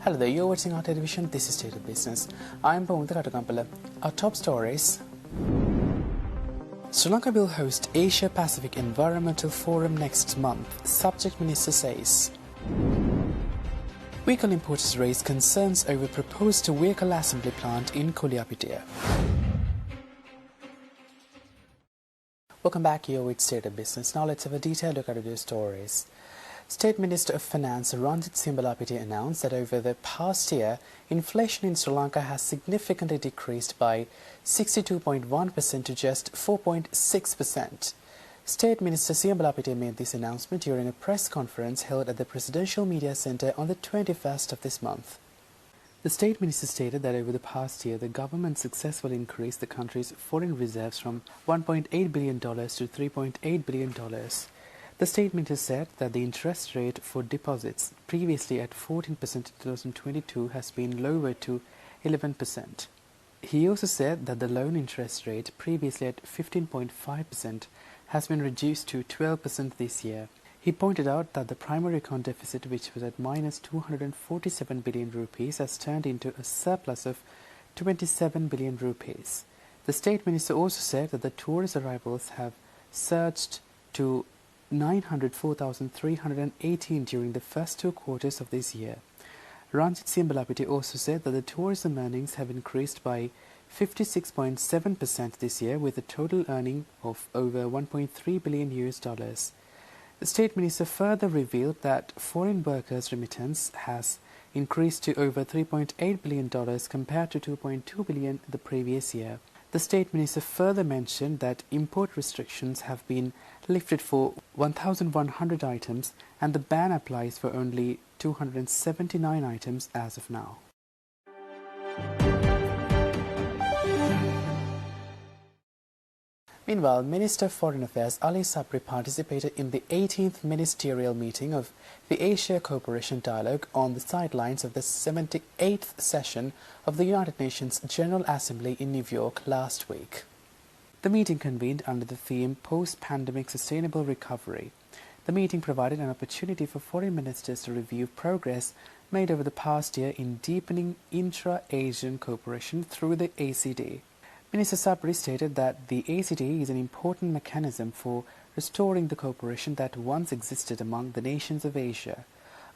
Hello there, you're watching our television. This is State of Business. I'm Pamutha Katakampala. Our top stories. Sri Lanka will host Asia-Pacific Environmental Forum next month, Subject Minister says. Vehicle importers raise concerns over proposed vehicle assembly plant in Kuliapitiya. Welcome back, here with State of Business. Now let's have a detailed look at today's stories. State Minister of Finance Ranjit Simbalapitiya announced that over the past year, inflation in Sri Lanka has significantly decreased by 62.1% to just 4.6%. State Minister Simbalapitiya made this announcement during a press conference held at the Presidential Media Centre on the 21st of this month. The State Minister stated that over the past year, the government successfully increased the country's foreign reserves from $1.8 billion to $3.8 billion. The State Minister said that the interest rate for deposits, previously at 14% in 2022, has been lowered to 11%. He also said that the loan interest rate, previously at 15.5%, has been reduced to 12% this year. He pointed out that the primary account deficit, which was at minus 247 billion rupees, has turned into a surplus of 27 billion rupees. The State Minister also said that the tourist arrivals have surged to 904,318 during the first 2 quarters of this year. Ranjit Simbalapitiya also said that the tourism earnings have increased by 56.7% this year, with a total earning of over $1.3 billion. The State Minister further revealed that foreign workers' remittance has increased to over $3.8 billion compared to $2.2 billion the previous year. The State Minister further mentioned that import restrictions have been lifted for 1,100 items and the ban applies for only 279 items as of now. Meanwhile, Minister of Foreign Affairs Ali Sabri participated in the 18th ministerial meeting of the Asia Cooperation Dialogue on the sidelines of the 78th session of the United Nations General Assembly in New York last week. The meeting convened under the theme Post-Pandemic Sustainable Recovery. The meeting provided an opportunity for foreign ministers to review progress made over the past year in deepening intra-Asian cooperation through the ACD. Minister Sabri stated that the ACD is an important mechanism for restoring the cooperation that once existed among the nations of Asia.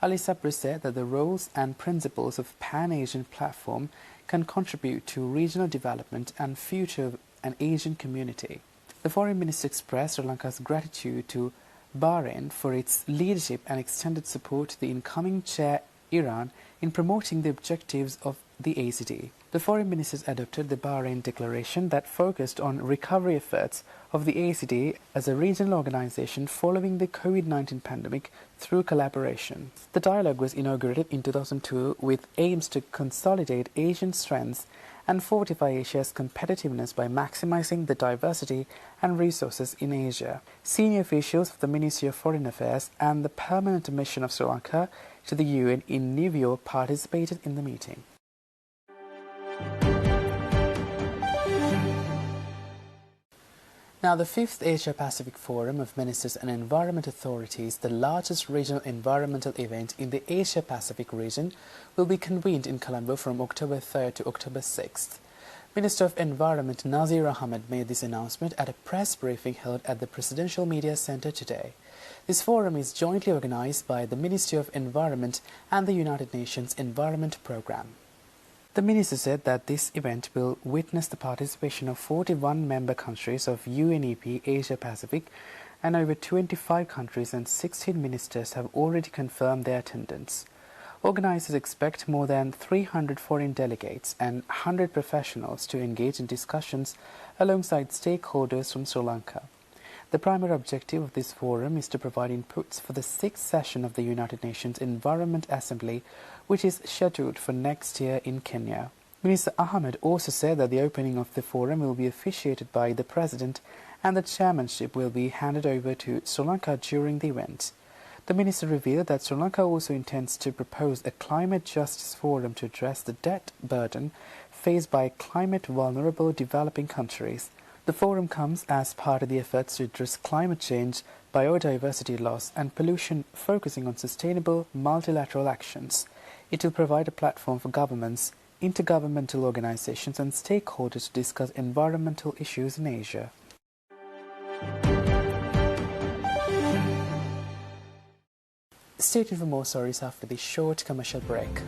Ali Sabri said that the roles and principles of Pan-Asian platform can contribute to regional development and future of an Asian community. The foreign minister expressed Sri Lanka's gratitude to Bahrain for its leadership and extended support to the incoming chair Iran in promoting the objectives of the ACD. The foreign ministers adopted the Bahrain Declaration that focused on recovery efforts of the ACD as a regional organization following the COVID-19 pandemic through collaboration. The dialogue was inaugurated in 2002 with aims to consolidate Asian strengths and fortify Asia's competitiveness by maximizing the diversity and resources in Asia. Senior officials of the Ministry of Foreign Affairs and the Permanent Mission of Sri Lanka to the UN in New York participated in the meeting. Now, the 5th Asia-Pacific Forum of Ministers and Environment Authorities, the largest regional environmental event in the Asia-Pacific region, will be convened in Colombo from October 3rd to October 6th. Minister of Environment Nazir Ahmed made this announcement at a press briefing held at the Presidential Media Centre today. This forum is jointly organized by the Ministry of Environment and the United Nations Environment Programme. The minister said that this event will witness the participation of 41 member countries of UNEP Asia-Pacific, and over 25 countries and 16 ministers have already confirmed their attendance. Organizers expect more than 300 foreign delegates and 100 professionals to engage in discussions alongside stakeholders from Sri Lanka. The primary objective of this forum is to provide inputs for the 6th session of the United Nations Environment Assembly, which is scheduled for next year in Kenya. Minister Ahmed also said that the opening of the forum will be officiated by the President and the chairmanship will be handed over to Sri Lanka during the event. The minister revealed that Sri Lanka also intends to propose a climate justice forum to address the debt burden faced by climate-vulnerable developing countries. The forum comes as part of the efforts to address climate change, biodiversity loss and pollution, focusing on sustainable multilateral actions. It will provide a platform for governments, intergovernmental organizations and stakeholders to discuss environmental issues in Asia. Stay tuned for more stories after the short commercial break.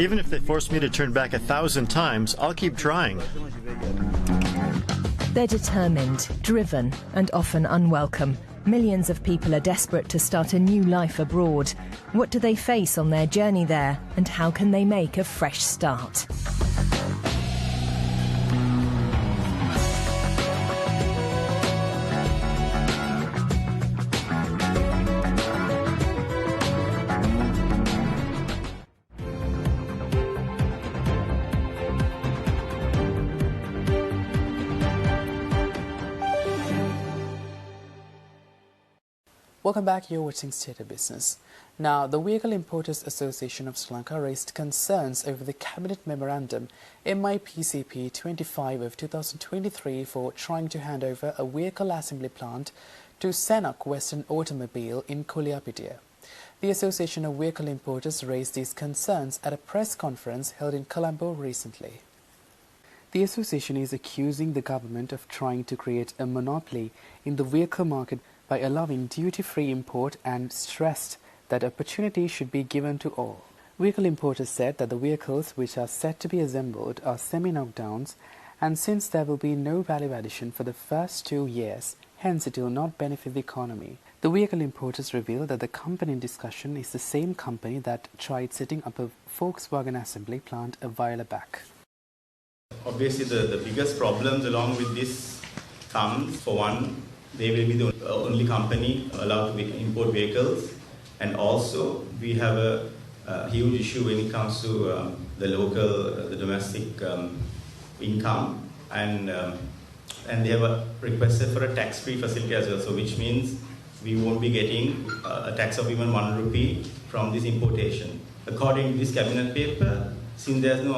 Even if they force me to turn back 1,000 times, I'll keep trying. They're determined, driven, and often unwelcome. Millions of people are desperate to start a new life abroad. What do they face on their journey there, and how can they make a fresh start? Welcome back, you're watching State of Business. Now, the Vehicle Importers Association of Sri Lanka raised concerns over the Cabinet Memorandum MIPCP 25 of 2023 for trying to hand over a vehicle assembly plant to Senak Western Automobile in Kuliapitia. The Association of Vehicle Importers raised these concerns at a press conference held in Colombo recently. The association is accusing the government of trying to create a monopoly in the vehicle market by allowing duty-free import and stressed that opportunity should be given to all. Vehicle importers said that the vehicles which are set to be assembled are semi-knockdowns, and since there will be no value addition for the first 2 years, hence it will not benefit the economy. The vehicle importers revealed that the company in discussion is the same company that tried setting up a Volkswagen assembly plant a while back. Obviously, the biggest problems along with this comes, for one, they will be the only company allowed to import vehicles, and also we have a huge issue when it comes to the domestic income, and they have requested for a tax-free facility as well, so which means we won't be getting a tax of even ₹1 from this importation. According to this cabinet paper, since there's no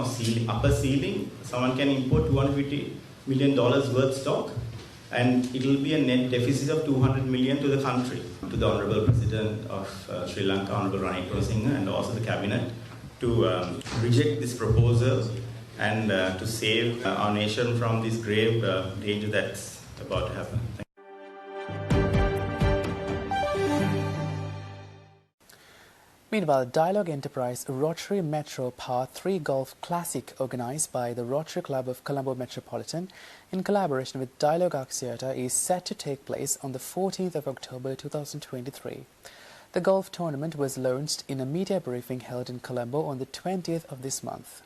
upper ceiling, someone can import $250 million worth stock, and it will be a net deficit of $200 million to the country. To the Honourable President of Sri Lanka, Honourable Ranil Wickremesinghe, and also the Cabinet, to reject this proposal and to save our nation from this grave danger that's about to happen. Meanwhile, Dialogue Enterprise Rotary Metro Par 3 Golf Classic, organised by the Rotary Club of Colombo Metropolitan in collaboration with Dialogue Axiata, is set to take place on the 14th of October 2023. The golf tournament was launched in a media briefing held in Colombo on the 20th of this month.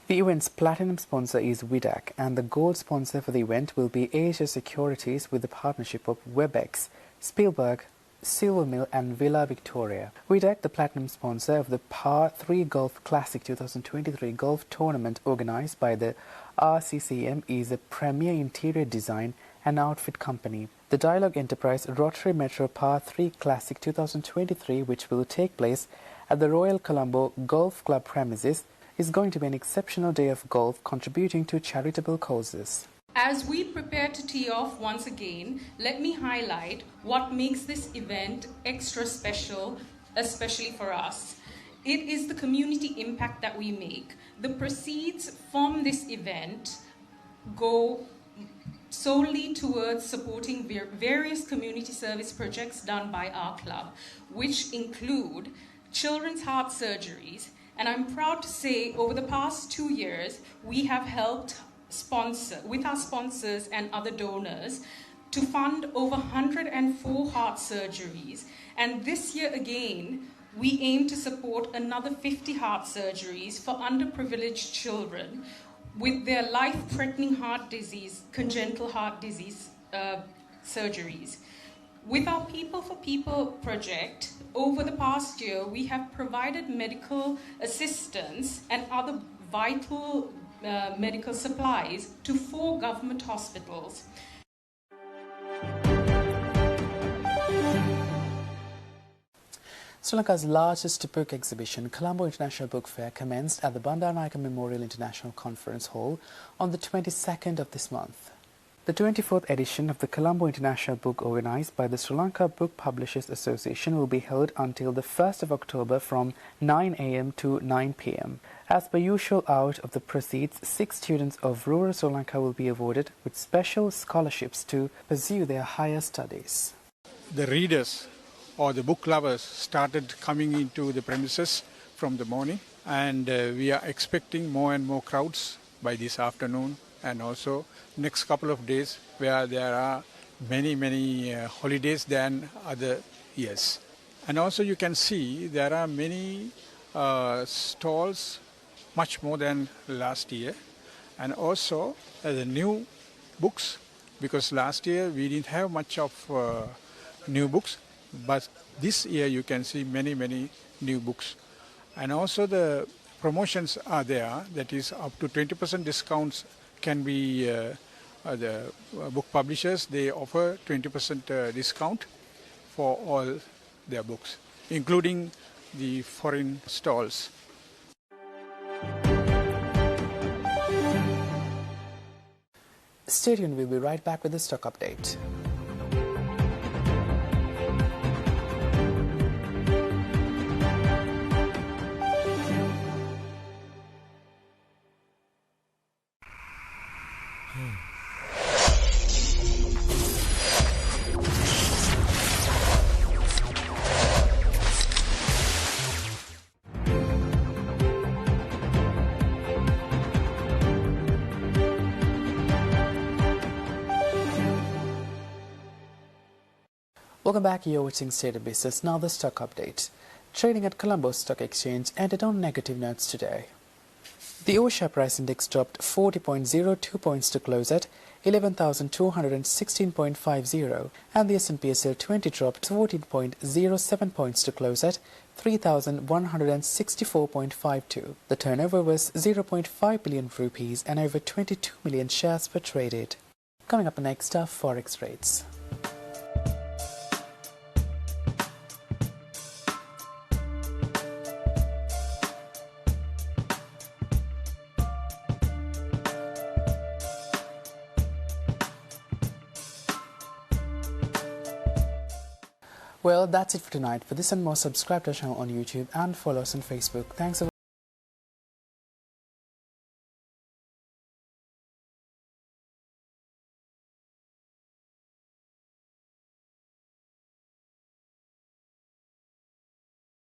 The event's platinum sponsor is WIDAC, and the gold sponsor for the event will be Asia Securities with the partnership of WebEx, Spielberg, Silver Mill and Villa Victoria. WIDAC, the platinum sponsor of the Par 3 Golf Classic 2023 golf tournament organised by the RCCM, is a premier interior design and outfit company. The Dialogue Enterprise Rotary Metro Par 3 Classic 2023, which will take place at the Royal Colombo Golf Club premises, is going to be an exceptional day of golf contributing to charitable causes. As we prepare to tee off once again, let me highlight what makes this event extra special, especially for us. It is the community impact that we make. The proceeds from this event go solely towards supporting various community service projects done by our club, which include children's heart surgeries. And I'm proud to say over the past 2 years, we have helped with our sponsors and other donors to fund over 104 heart surgeries. And this year again, we aim to support another 50 heart surgeries for underprivileged children with their life-threatening heart disease, congenital heart disease surgeries. With our People for People project, over the past year, we have provided medical assistance and other vital medical supplies to 4 government hospitals. Sri Lanka's largest book exhibition, Colombo International Book Fair, commenced at the Bandaranaike Memorial International Conference Hall on the 22nd of this month. The 24th edition of the Colombo International Book, organised by the Sri Lanka Book Publishers Association, will be held until the 1st of October from 9 a.m. to 9 p.m. As per usual, out of the proceeds, 6 students of rural Sri Lanka will be awarded with special scholarships to pursue their higher studies. The readers or the book lovers started coming into the premises from the morning, and we are expecting more and more crowds by this afternoon and also next couple of days, where there are many holidays than other years. And also you can see there are many stalls, much more than last year, and also the new books, because last year we didn't have much of new books, but this year you can see many new books. And also the promotions are there, that is up to 20% discounts can be the book publishers, they offer 20% discount for all their books, including the foreign stalls. Stay tuned, we'll be right back with the stock update. Welcome back, you're watching State of Business. Now the stock update. Trading at Colombo Stock Exchange ended on negative notes today. The all-share price index dropped 40.02 points to close at 11,216.50, and the S&P SL 20 dropped 14.07 points to close at 3,164.52. The turnover was 0.5 billion rupees and over 22 million shares were traded. Coming up next are Forex rates. Well, that's it for tonight. For this and more, subscribe to our channel on YouTube and follow us on Facebook. Thanks for